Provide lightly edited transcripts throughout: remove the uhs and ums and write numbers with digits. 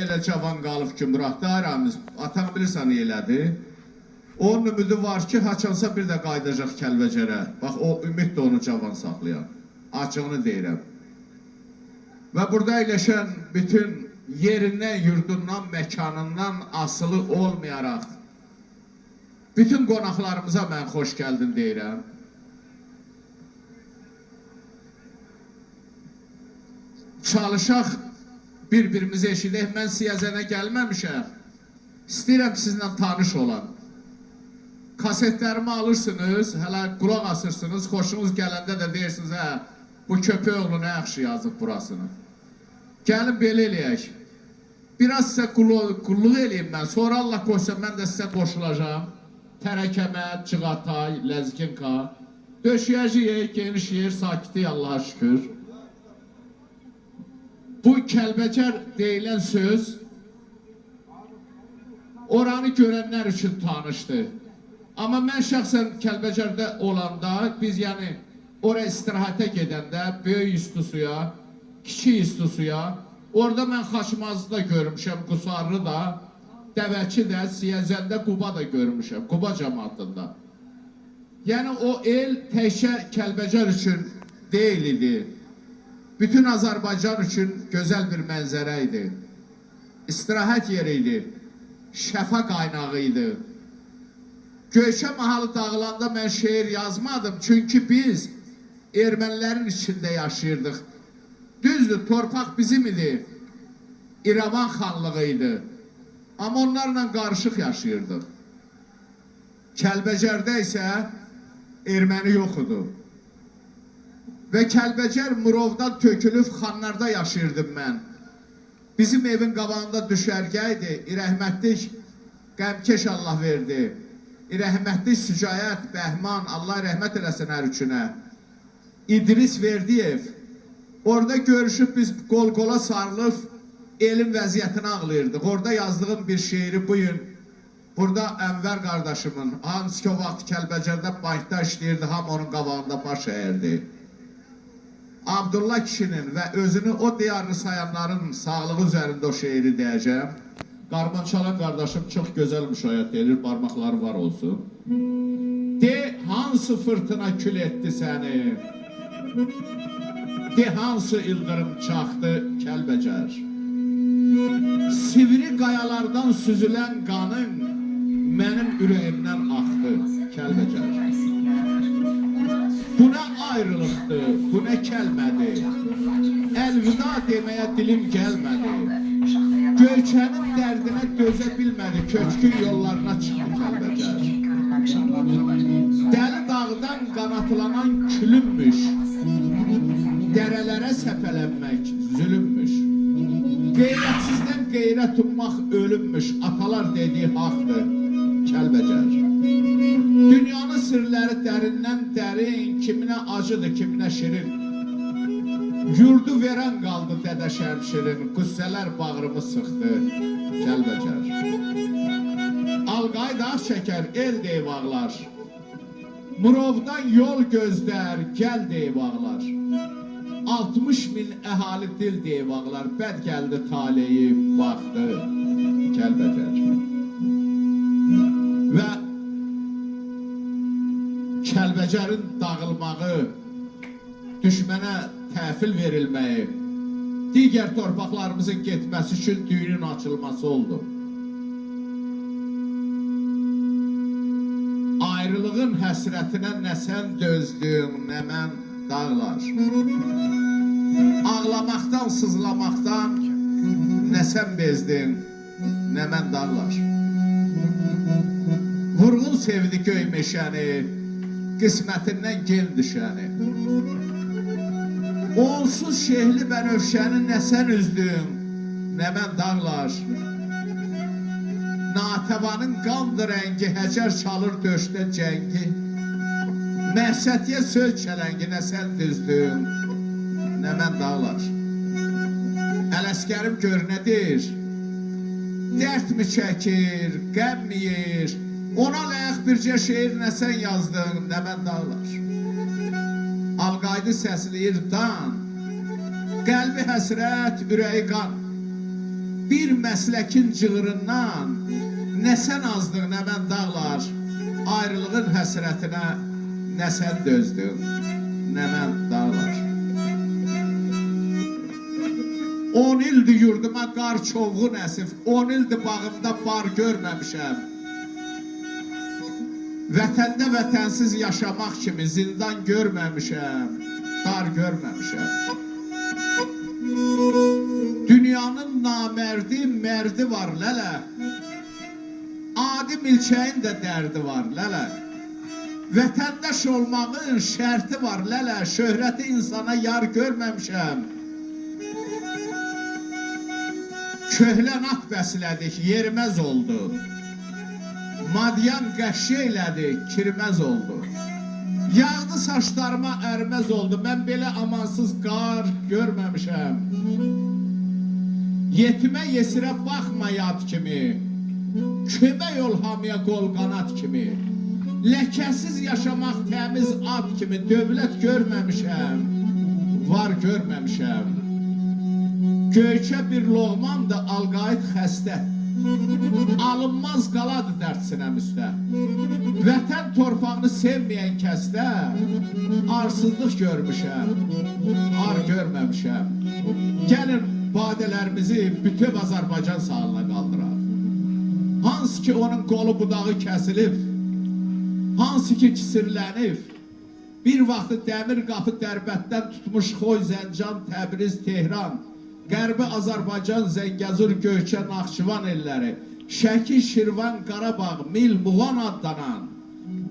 elə cavan qalıb ki, Murat Dairəmiz, atan bilirsən elədi. Onun ümidi var ki, haçansa bir də qaydacaq Kəlbəcərə. Bax, o ümid də onu cavan saxlayan. Açığını deyirəm. Və burada eləşən bütün yerindən, yurdundan, məkanından asılı olmayaraq bütün qonaqlarımıza mən xoş gəldin deyirəm. Çalışaq, bir-birimizi eşidək. Mən siyazənə gəlməmişəm. İstəyirəm sizinlə tanış olan. Kasetlərimi alırsınız, hələ qulaq asırsınız, xoşunuz gələndə də deyirsiniz, hə, bu köpək oğlu nə yaxşı yazıb burasını. Gəlin belə eləyək. Biraz sizə qulluq eləyim mən, sonra Allah qoysa mən də sizə qoşulacağım. Tərəkəmət, Cığatay, Ləzginka. Döşəyəcəyik, geniş yer, sakitlik Allah'a şükür. Bu Kəlbəcər deyilən söz oranı görənlər üçün tanışdır. Amma mən şəxsən Kəlbəcərdə olanda, biz yəni oraya istirahətə gedəndə, böyük istusuya, kiçik istusuya, orada mən Xaçmazı da görmüşəm, Qusarlı da, Dəvəki də, Siyəzəndə, Quba da görmüşəm, Quba cəmaatında. Yəni o el təkcə Kəlbəcər üçün deyil idi. Bütün Azərbaycan üçün gözəl bir mənzərə idi. İstirahət yeri idi. Şəfa qaynağı idi. Göyçə mahalı dağılanda mən şeir yazmadım. Çünki biz ermənilərin içində yaşayırdıq. Düzdür, torpaq bizim idi. İrəvan xanlığı idi. Amma onlarla qarışıq yaşayırdıq. Kəlbəcərdə isə erməni yox idi. Və Kəlbəcər Murovdan tökülüb xanlarda yaşayırdım mən. Bizim evin qabağında düşərgə idi. İrəhmətlik Qəmkeş Allah verdi. İrəhmətlik Sücayət, Bəhman, Allah rəhmət eləsin hər üçünə. İdris Verdiyev. Orada görüşüb biz qol-qola sarılıb elin vəziyyətini ağlayırdıq. Orada yazdığım bir şeiri bugün burada Ənvər qardaşımın, hansı ki o vaxt Kəlbəcərdə bankda işləyirdi, ham onun qabağında baş əyirdi. Abdullah kişinin və özünü o diyarlı sayanların sağlığı üzərində o şeiri deyəcəm. Qarman çalan qardaşım çox gözəl müşayiət edir, barmaqları var olsun. De, hansı fırtına kül etdi səni? De, hansı ildırım çaxdı Kəlbəcər? Sivri qayalardan süzülən qanın mənim ürəyimdən axdı Kəlbəcər. Bu nə ayrılıqdır, bu nə kəlmədir. Əlvida deməyə dilim gəlmədi. Göyçənin dərdinə dözə bilmədi, köçkün yollarına çıxdı Kəlbəcər. Dəli dağdan qanatlanan külünmüş, dərələrə səpələnmək zülümmüş. Qeyrətsizdən qeyrət ummaq ölümmüş, atalar dediyi haqdır Kəlbəcər. Dünyanın sirləri dərindən dərin, kiminə acıdır, kiminə şirin. Yurdu verən qaldı Dədə Şəmşirin, qüssələr bağrımı sıxdı Kəlbəcər. Alqay dağ çəkər, el deyvağlar, Murovdan yol gözlər, gəl deyvağlar. 60 min əhali dil deyvağlar, bəd gəldi taleyi, baxdı Kəlbəcər. Və Kəlbəcərin dağılmağı, düşmənə təhvil verilməyi, digər torpaqlarımızın getməsi üçün düyünün açılması oldu. Ayrılığın həsrətinə nə sən dözdün, nə mən dağlar. Ağlamaqdan, sızlamaqdan nə sən bezdin, nə mən dağlar. Vurğun sevdi göy meşəni, qismətindən gel düşəni. Onsuz şehli bənövşəni nə sən üzdün, nə mən dağlar. Natəvanın qandı rəngi, həcər çalır döşdə cəngi. Məhsətiyə söz çələngi, nə sən düzdün, nə mən dağlar. Ələskərim gör nə deyir, dərd mi çəkir, qəm mi yer, ona layıq bircə şeir nə sən yazdın, nə mən dağlar. Alqaydı səsləyir dan, qəlbi həsrət, ürəyi qan. bir məsləkin cığırından nə sən azdın, nə mən dağlar, ayrılığın həsrətinə nə sən dözdün, nə mən dağlar. 10 ildir yurduma qar çovğun əsif, 10 ildir bağımda bar görməmişəm. Vətəndə vətənsiz yaşamaq kimi zindan görməmişəm, dar görməmişəm. Dünyanın namərdi, mərdi var lələ, adi milçəyin də dərdi var lələ. Vətəndaş olmağın şərti var lələ, şöhrəti insana yar görməmişəm. Köhlən at bəslədik, yeriməz oldu. Madyan qəşşi elədi, kirməz oldu. Yağdı saçlarıma ərməz oldu, mən belə amansız qar görməmişəm. Yetimə yesirə baxma yad kimi, kömək ol hamıya qol qanat kimi. Ləkəsiz yaşamaq təmiz ad kimi, dövlət görməmişəm, var görməmişəm. Göyçə bir loğman da alqaid xəstə, alınmaz qaladı dərd sinəm üstə. Vətən torpağını sevməyən kəsdə arsızlıq görmüşəm, ar görməmişəm. Gəlin badələrimizi bütöv Azərbaycan salına qaldıraq. Hansı ki onun qolu budağı kəsilib, hansı ki kisirlənib, bir vaxtı dəmir qapı dərbətdən tutmuş Xoy, Zəncan, Təbriz, Tehran, Qərbi Azərbaycan, Zəngəzur, Göyçə, Naxçıvan elləri, Şəki, Şirvan, Qarabağ, Mil, Muğan adlanan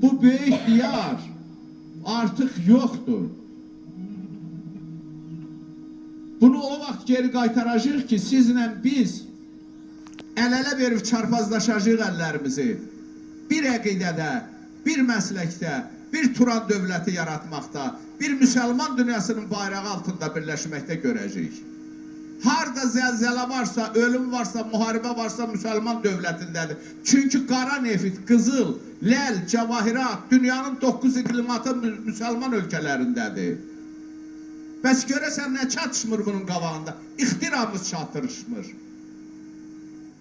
bu böyük diyar artıq yoxdur. Bunu o vaxt geri qaytaracaq ki, sizlə biz əl-ələ verib çarpazlaşacaq əllərimizi. Bir əqidədə, bir məsləkdə, bir Turan dövləti yaratmaqda, bir müsəlman dünyasının bayrağı altında birləşməkdə görəcəyik. Harda zəlzələ varsa, ölüm varsa, müharibə varsa müsəlman dövlətindədir. Çünki qara nefit, qızıl, ləl, cəvahirat, dünyanın 9 iqlimatı müsəlman ölkələrindədir. Bəs görəsən nə çatışmır bunun qabağında? İxtiramız çatışmır.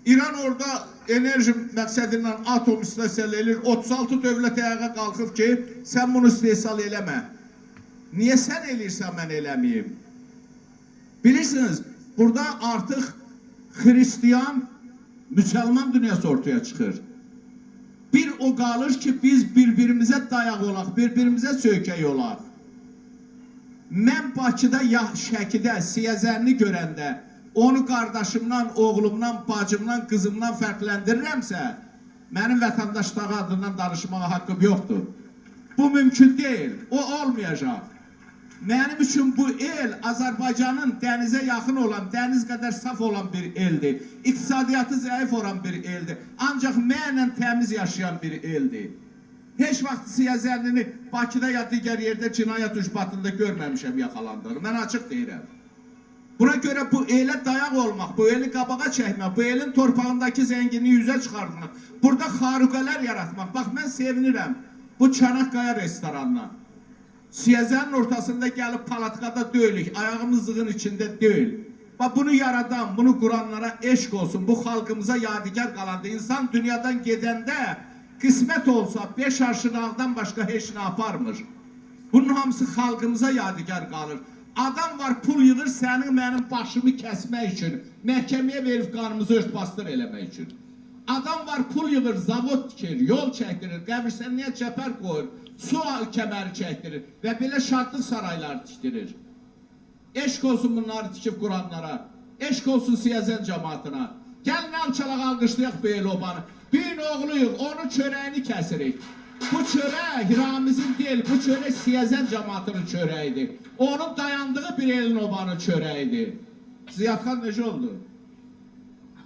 İran orada enerji məqsədindən atom istehsal edir. 36 dövlət ayağa qalxıb ki, sən bunu istehsal eləmə. Niyə sən eləyirsən, mən eləməyim? Bilirsiniz, burada artıq Hristiyan, müsəlman dünyası ortaya çıxır. Bir o qalır ki, biz bir-birimizə dayaq olaq, bir-birimizə söykək olaq. Mən Bakıda, Şəkidə, Siyəzənini görəndə, onu qardaşımdan, oğlumdan, bacımdan, qızımdan fərqləndirirəmsə, mənim vətəndaşlığı adından danışmağa haqqım yoxdur. Bu mümkün deyil, o olmayacaq. Mənim üçün bu el Azərbaycanın dənizə yaxın olan, dəniz qədər saf olan bir eldir. İqtisadiyyatı zəif olan bir eldir. Ancaq mənlə təmiz yaşayan bir eldir. Heç vaxt Siyəzənini Bakıda ya digər yerdə cinayət ucbatında görməmişəm yaxalandığını. Mən açıq deyirəm. Buna görə bu elə dayaq olmaq, bu eli qabağa çəkmək, bu elin torpağındakı zənginliyi üzə çıxartmaq, burada xarüqələr yaratmaq. Bax, mən sevinirəm bu Çanaqqaya restoranına. Siyəzənin ortasında gəlib palatkada deyilik, ayağımızlığın içində deyil. Bax, bunu yaradan, bunu quranlara eşq olsun, bu xalqımıza yadigar qalandı. İnsan dünyadan gedəndə qismət olsa 5 arşınaqdan başqa heç nə aparmır. Bunun hamısı xalqımıza yadigar qalır. Adam var, pul yığır sənin, mənim başımı kəsmək üçün, məhkəməyə verib qanımızı örtbasdır eləmək üçün. Adam var, pul yığır, zavod tikir, yol çəkdirir, qəbirstanlığa çəpər qoyur, su kəməri çəkdirir və belə şadlıq sarayları tikdirir. Eşq olsun bunları tikib quranlara, eşq olsun Siyəzən cəmaatına. Gəlin alçalaq alqışlayaq Beyli obanı. Büyün oğluyuq, onun çörəyini kəsirik. Bu çörək Hiramizin deyil, bu çörək Siyəzən cəmaatının çörəyidir. Onun dayandığı bir elin obanı çörəyidir. Ziyad xan necə oldu?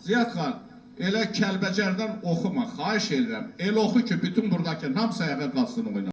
Ziyad xan, elə Kəlbəcərdən oxuma, xahiş edirəm. El oxu ki, bütün buradakı hamısı ayağa qalsın oyna.